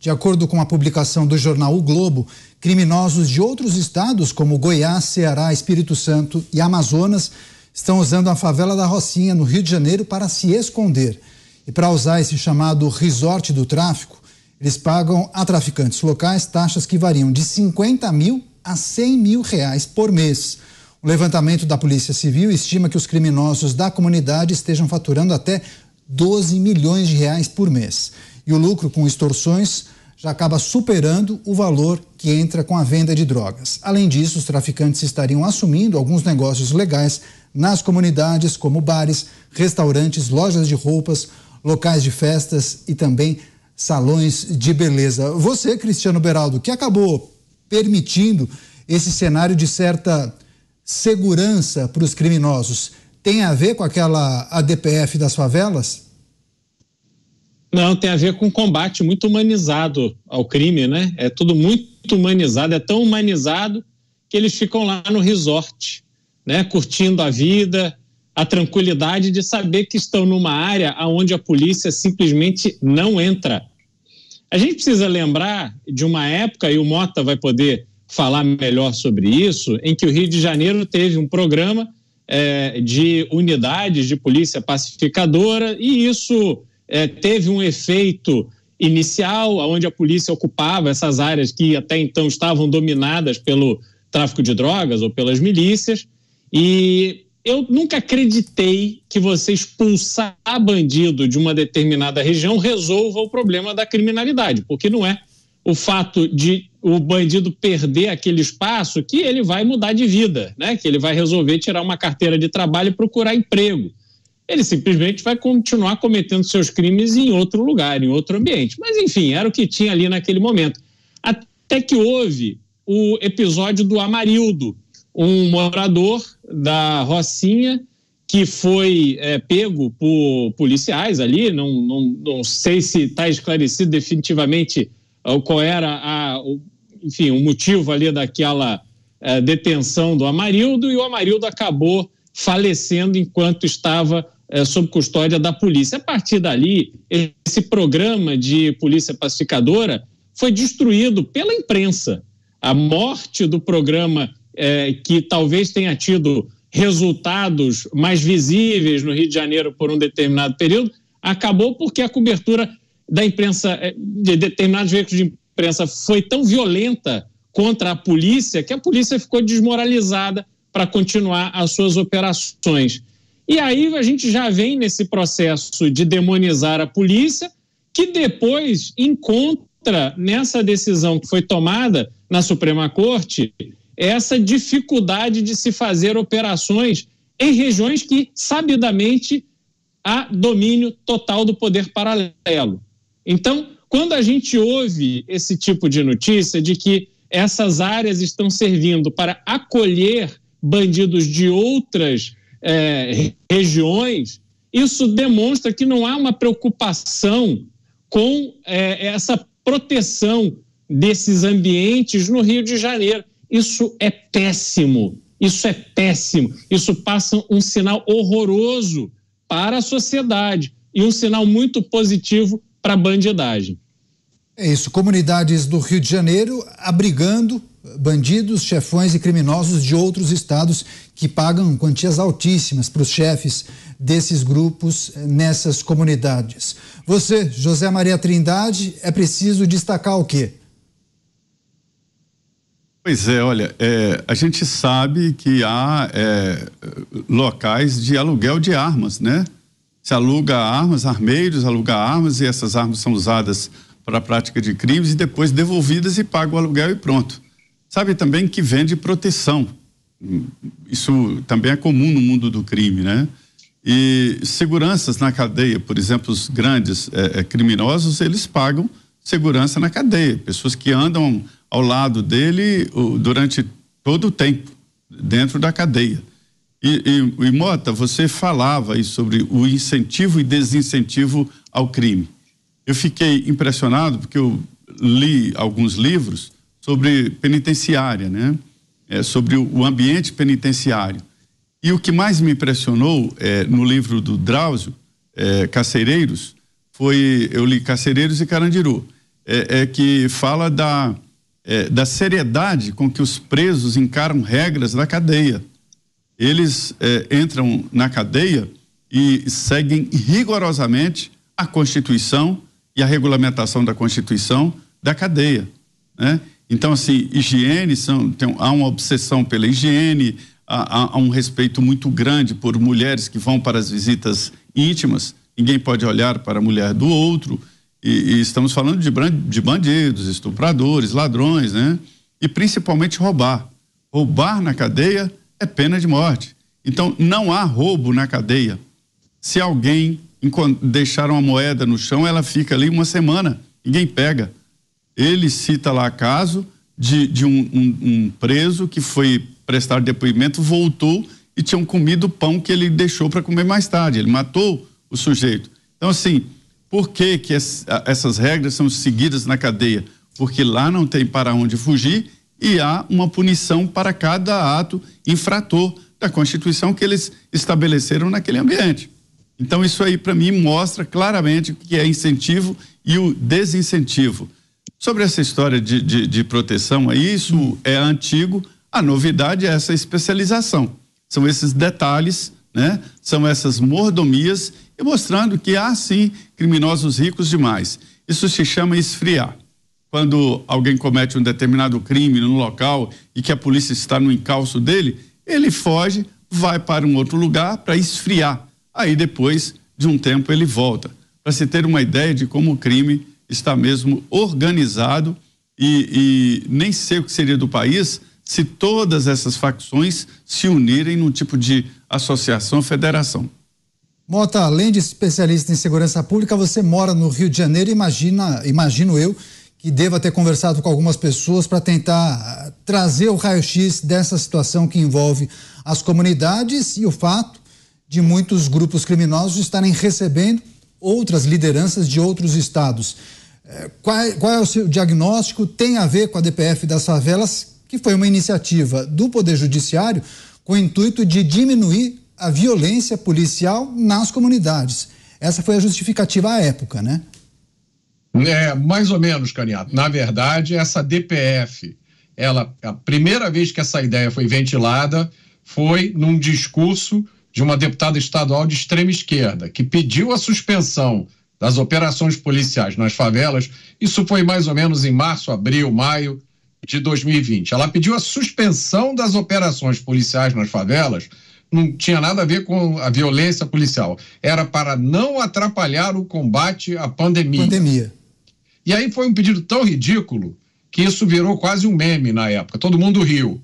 De acordo com a publicação do jornal O Globo, criminosos de outros estados, como Goiás, Ceará, Espírito Santo e Amazonas, estão usando a favela da Rocinha, no Rio de Janeiro, para se esconder. E para usar esse chamado resort do tráfico, eles pagam a traficantes locais taxas que variam de 50 mil a 100 mil reais por mês. O levantamento da Polícia Civil estima que os criminosos da comunidade estejam faturando até 12 milhões de reais por mês. E o lucro com extorsões já acaba superando o valor que entra com a venda de drogas. Além disso, os traficantes estariam assumindo alguns negócios legais nas comunidades, como bares, restaurantes, lojas de roupas, locais de festas e também salões de beleza. Você, Cristiano Beraldo, que acabou permitindo esse cenário de certa segurança para os criminosos, tem a ver com aquela ADPF das favelas? Não, tem a ver com um combate muito humanizado ao crime, né? É tudo muito humanizado, é tão humanizado que eles ficam lá no resort, né? Curtindo a vida, a tranquilidade de saber que estão numa área onde a polícia simplesmente não entra. A gente precisa lembrar de uma época, e o Mota vai poder falar melhor sobre isso, em que o Rio de Janeiro teve um programa de unidades de polícia pacificadora, e isso teve um efeito inicial, onde a polícia ocupava essas áreas que até então estavam dominadas pelo tráfico de drogas ou pelas milícias, e eu nunca acreditei que você expulsar bandido de uma determinada região resolva o problema da criminalidade, porque não é o fato de o bandido perder aquele espaço que ele vai mudar de vida, né? Que ele vai resolver tirar uma carteira de trabalho e procurar emprego. Ele simplesmente vai continuar cometendo seus crimes em outro lugar, em outro ambiente. Mas, enfim, era o que tinha ali naquele momento. Até que houve o episódio do Amarildo, um morador da Rocinha que foi pego por policiais ali, não sei se está esclarecido definitivamente qual era o motivo ali daquela detenção do Amarildo, e o Amarildo acabou falecendo enquanto estava sob custódia da polícia. A partir dali, esse programa de polícia pacificadora foi destruído pela imprensa. A morte do programa, que talvez tenha tido resultados mais visíveis no Rio de Janeiro por um determinado período, acabou porque a cobertura da imprensa, de determinados veículos de imprensa, foi tão violenta contra a polícia que a polícia ficou desmoralizada para continuar as suas operações. E aí a gente já vem nesse processo de demonizar a polícia, que depois encontra nessa decisão que foi tomada na Suprema Corte essa dificuldade de se fazer operações em regiões que, sabidamente, há domínio total do poder paralelo. Então, quando a gente ouve esse tipo de notícia de que essas áreas estão servindo para acolher bandidos de outras regiões, isso demonstra que não há uma preocupação com essa proteção desses ambientes no Rio de Janeiro. Isso é péssimo, isso passa um sinal horroroso para a sociedade e um sinal muito positivo para a bandidagem. É isso, comunidades do Rio de Janeiro abrigando bandidos, chefões e criminosos de outros estados que pagam quantias altíssimas para os chefes desses grupos nessas comunidades. Você, José Maria Trindade, é preciso destacar o quê? Pois é, olha, a gente sabe que há locais de aluguel de armas, né? Se aluga armas, armeiros aluga armas, e essas armas são usadas para a prática de crimes e depois devolvidas e paga o aluguel e pronto. Sabe também que vende proteção. Isso também é comum no mundo do crime, né? E seguranças na cadeia, por exemplo, os grandes criminosos, eles pagam segurança na cadeia. Pessoas que andam ao lado dele durante todo o tempo, dentro da cadeia. E Mota, você falava aí sobre o incentivo e desincentivo ao crime. Eu fiquei impressionado porque eu li alguns livros sobre penitenciária, né? Sobre o ambiente penitenciário. E o que mais me impressionou no livro do Drauzio, Carcereiros, eu li Carcereiros e Carandiru. que fala da seriedade com que os presos encaram regras da cadeia. Eles entram na cadeia e seguem rigorosamente a Constituição e a regulamentação da Constituição da cadeia, né? Então, assim, higiene, há uma obsessão pela higiene, há um respeito muito grande por mulheres que vão para as visitas íntimas, ninguém pode olhar para a mulher do outro, e estamos falando de bandidos, estupradores, ladrões, né? E principalmente roubar. Roubar na cadeia é pena de morte. Então, não há roubo na cadeia. Se alguém deixar uma moeda no chão, ela fica ali uma semana, ninguém pega. Ele cita lá caso de um preso que foi prestar depoimento, voltou e tinham comido o pão que ele deixou para comer mais tarde. Ele matou o sujeito. Então, assim, por que essas regras são seguidas na cadeia? Porque lá não tem para onde fugir e há uma punição para cada ato infrator da Constituição que eles estabeleceram naquele ambiente. Então, isso aí, para mim, mostra claramente o que é incentivo e o desincentivo. Sobre essa história de proteção, aí, isso é antigo, a novidade é essa especialização. São esses detalhes, né? São essas mordomias, e mostrando que há, sim, criminosos ricos demais. Isso se chama esfriar. Quando alguém comete um determinado crime no local e que a polícia está no encalço dele, ele foge, vai para um outro lugar para esfriar. Aí, depois de um tempo, ele volta. Para se ter uma ideia de como o crime está mesmo organizado, e nem sei o que seria do país se todas essas facções se unirem num tipo de associação, federação. Mota, além de especialista em segurança pública, você mora no Rio de Janeiro, imagino eu que deva ter conversado com algumas pessoas para tentar trazer o raio-x dessa situação que envolve as comunidades e o fato de muitos grupos criminosos estarem recebendo outras lideranças de outros estados. Qual é o seu diagnóstico? Tem a ver com a DPF das favelas, que foi uma iniciativa do Poder Judiciário com o intuito de diminuir a violência policial nas comunidades. Essa foi a justificativa à época, né? Mais ou menos, Caniato. Na verdade, essa DPF, a primeira vez que essa ideia foi ventilada foi num discurso de uma deputada estadual de extrema esquerda, que pediu a suspensão das operações policiais nas favelas. Isso foi mais ou menos em março, abril, maio de 2020. Ela pediu a suspensão das operações policiais nas favelas, não tinha nada a ver com a violência policial, era para não atrapalhar o combate à pandemia. E aí foi um pedido tão ridículo que isso virou quase um meme na época, todo mundo riu.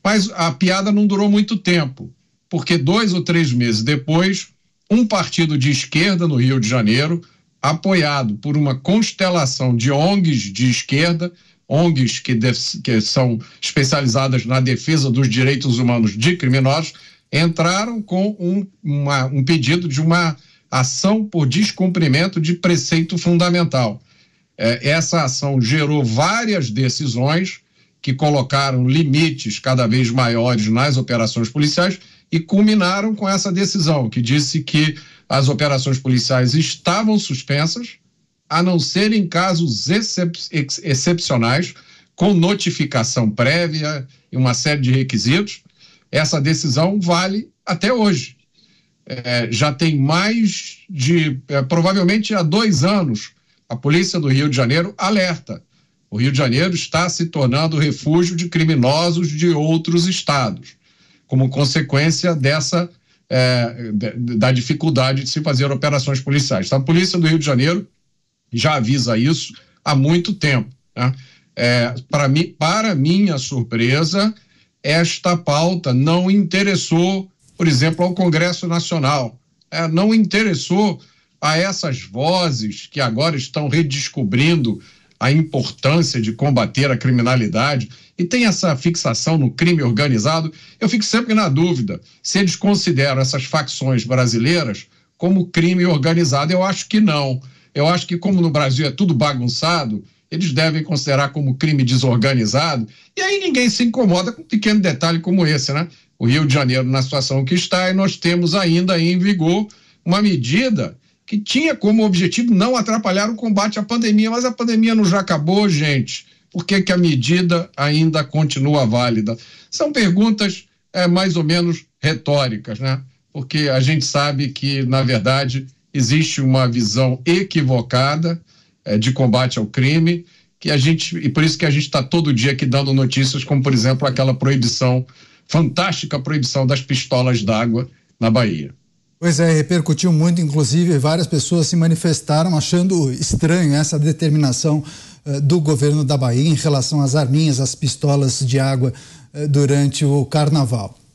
Mas a piada não durou muito tempo, porque 2 ou 3 meses depois, um partido de esquerda no Rio de Janeiro, apoiado por uma constelação de ONGs de esquerda, ONGs que são especializadas na defesa dos direitos humanos de criminosos, entraram com um pedido de uma ação por descumprimento de preceito fundamental. Essa ação gerou várias decisões que colocaram limites cada vez maiores nas operações policiais e culminaram com essa decisão, que disse que as operações policiais estavam suspensas, a não ser em casos excepcionais, com notificação prévia e uma série de requisitos. Essa decisão vale até hoje. Já tem mais de, provavelmente há 2 anos, a Polícia do Rio de Janeiro alerta. O Rio de Janeiro está se tornando refúgio de criminosos de outros estados, como consequência da dificuldade de se fazer operações policiais. Então, a Polícia do Rio de Janeiro já avisa isso há muito tempo, né? Para minha surpresa, esta pauta não interessou, por exemplo, ao Congresso Nacional, não interessou a essas vozes que agora estão redescobrindo a importância de combater a criminalidade e tem essa fixação no crime organizado. Eu fico sempre na dúvida se eles consideram essas facções brasileiras como crime organizado. Eu acho que não. Eu acho que, como no Brasil é tudo bagunçado, eles devem considerar como crime desorganizado, e aí ninguém se incomoda com um pequeno detalhe como esse, né? O Rio de Janeiro na situação que está, e nós temos ainda em vigor uma medida que tinha como objetivo não atrapalhar o combate à pandemia, mas a pandemia não já acabou, gente? Por que a medida ainda continua válida? São perguntas mais ou menos retóricas, né? Porque a gente sabe que, na verdade, existe uma visão equivocada de combate ao crime, e por isso que a gente está todo dia aqui dando notícias, como, por exemplo, aquela fantástica proibição das pistolas d'água na Bahia. Pois é, repercutiu muito, inclusive várias pessoas se manifestaram achando estranho essa determinação do governo da Bahia em relação às arminhas, às pistolas de água durante o carnaval.